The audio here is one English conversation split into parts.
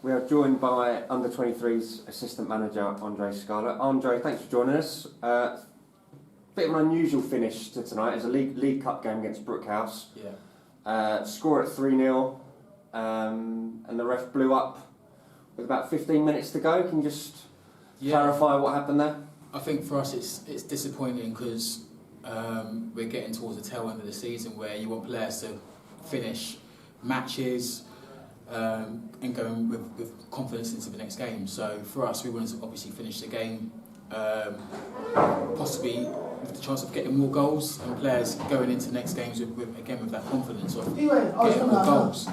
We are joined by U23's assistant manager, Andre Scarlett. Andre, thanks for joining us. Bit of an unusual finish to tonight. It's a League Cup game against Brook. Yeah. Score at 3-0, and the ref blew up with about 15 minutes to go. Can you just clarify what happened there? I think for us it's disappointing because we're getting towards the tail end of the season where you want players to finish matches and going with confidence into the next game. So for us, we wanted to obviously finish the game, possibly with the chance of getting more goals and players going into next games with that confidence of getting more goals.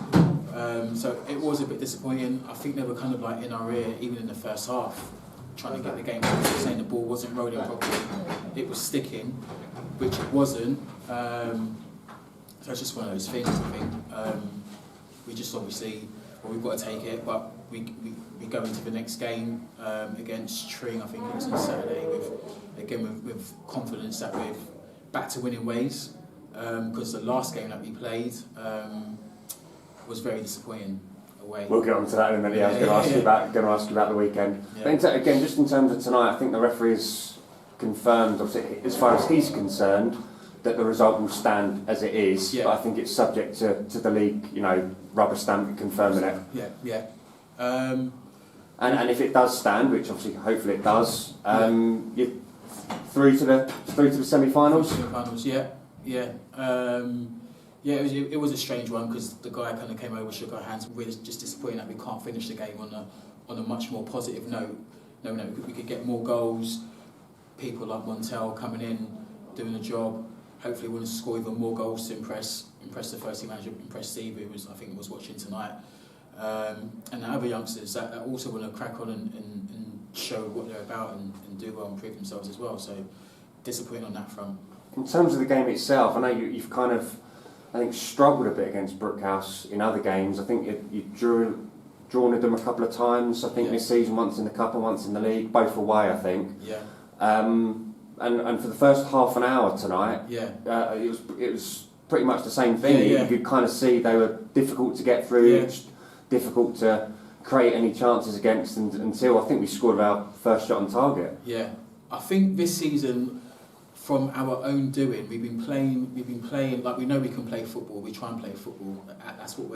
So it was a bit disappointing. I think they were kind of like in our ear, even in the first half, trying to get the game going, saying the ball wasn't rolling properly, it was sticking, which it wasn't. So it's just one of those things, I think. We just obviously, we've got to take it, but we go into the next game against Tring, I think it was on Saturday, with confidence that we're back to winning ways, because the last game that we played was very disappointing away. We'll get on to that in a minute. I was going to ask you about the weekend. Yeah. But again, just in terms of tonight, I think the referee's confirmed, obviously, as far as he's concerned, that the result will stand as it is. Yeah. But I think it's subject to the league, rubber stamp confirming it. Yeah. And if it does stand, which obviously hopefully it does, you're through to the semi-finals. Semi-finals, yeah. It was a strange one because the guy kind of came over, shook our hands. We're just disappointed that we can't finish the game on a much more positive note. No, we could get more goals. People like Montel coming in, doing the job. Hopefully, we're going to score even more goals to impress the first team manager, impress Steve, who I think was watching tonight, and the other youngsters that also want to crack on and show what they're about and do well and prove themselves as well. So disappointing on that front. In terms of the game itself, I know you've kind of, struggled a bit against Brookhouse in other games. I think you've drawn with them a couple of times. I think this season, once in the cup and once in the league, both away. I think. Yeah. And for the first half an hour tonight, it was pretty much the same thing. You could kind of see they were difficult to get through, difficult to create any chances against, until I think we scored our first shot on target. Yeah, I think this season, from our own doing, we've been playing like we know we can play football. We try and play football. That's what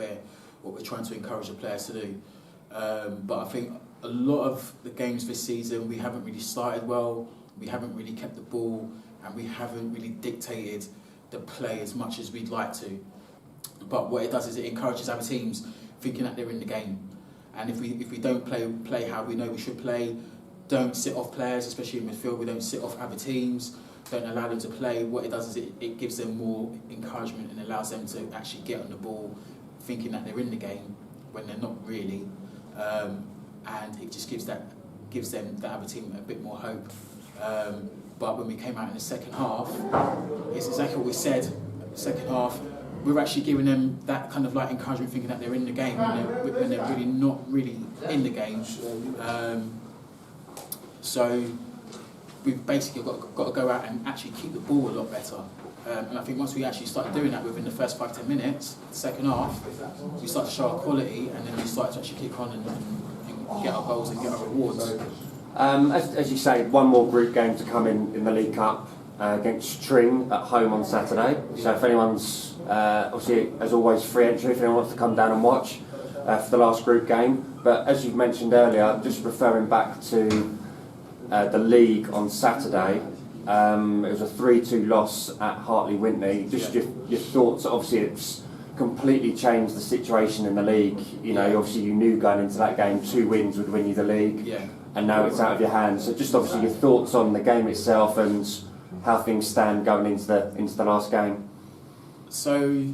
we're trying to encourage the players to do. But I think a lot of the games this season we haven't really started well. We haven't really kept the ball, and we haven't really dictated the play as much as we'd like to. But what it does is it encourages other teams thinking that they're in the game. And if we don't play how we know we should play, don't sit off players, especially in midfield, we don't sit off other teams, don't allow them to play, what it does is it gives them more encouragement and allows them to actually get on the ball thinking that they're in the game when they're not really. And it just gives them, the other team, a bit more hope. But when we came out in the second half, it's exactly what we said. The second half, we're actually giving them that kind of like encouragement, thinking that they're in the game when they're really not really in the game. So we've basically got to go out and actually keep the ball a lot better. And I think once we actually started doing that within the first 5-10 minutes, the second half, we start to show our quality, and then we start to actually kick on and get our goals and get our rewards. As you say, one more group game to come in the League Cup against Tring at home on Saturday. So if anyone's, obviously, as always, free entry if anyone wants to come down and watch for the last group game. But as you've mentioned earlier, just referring back to the league on Saturday, it was a 3-2 loss at Hartley-Wintney. Just your thoughts. Obviously, it's completely changed the situation in the league. Obviously you knew going into that game 2 wins would win you the league. Yeah. And now it's out of your hands. So just obviously your thoughts on the game itself and how things stand going into the last game. So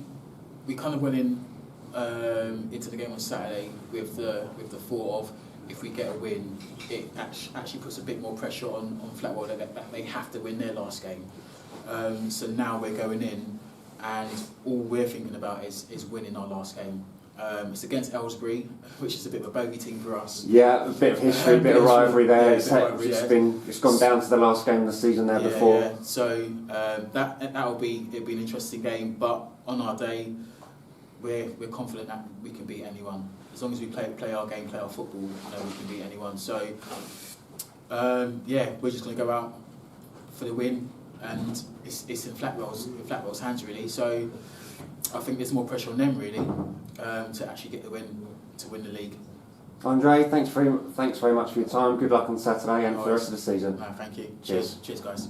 we kind of went into the game on Saturday with the thought of, if we get a win, it actually puts a bit more pressure on Flatwell that they have to win their last game. So now we're going in, and all we're thinking about is winning our last game. It's against Aylesbury, which is a bit of a bogey team for us. Yeah, a bit of history, a bit of rivalry there. It's gone down to the last game of the season there before. Yeah. So it'll be an interesting game, but on our day, we're confident that we can beat anyone. as long as we play our game, play our football, you know, we can beat anyone. So yeah, we're just going to go out for the win, and it's in Flatwell's hands really. So I think there's more pressure on them really to actually get the win, to win the league. Andre, thanks very much for your time. Good luck on Saturday and for the rest of the season. Thank you. Cheers. Cheers guys.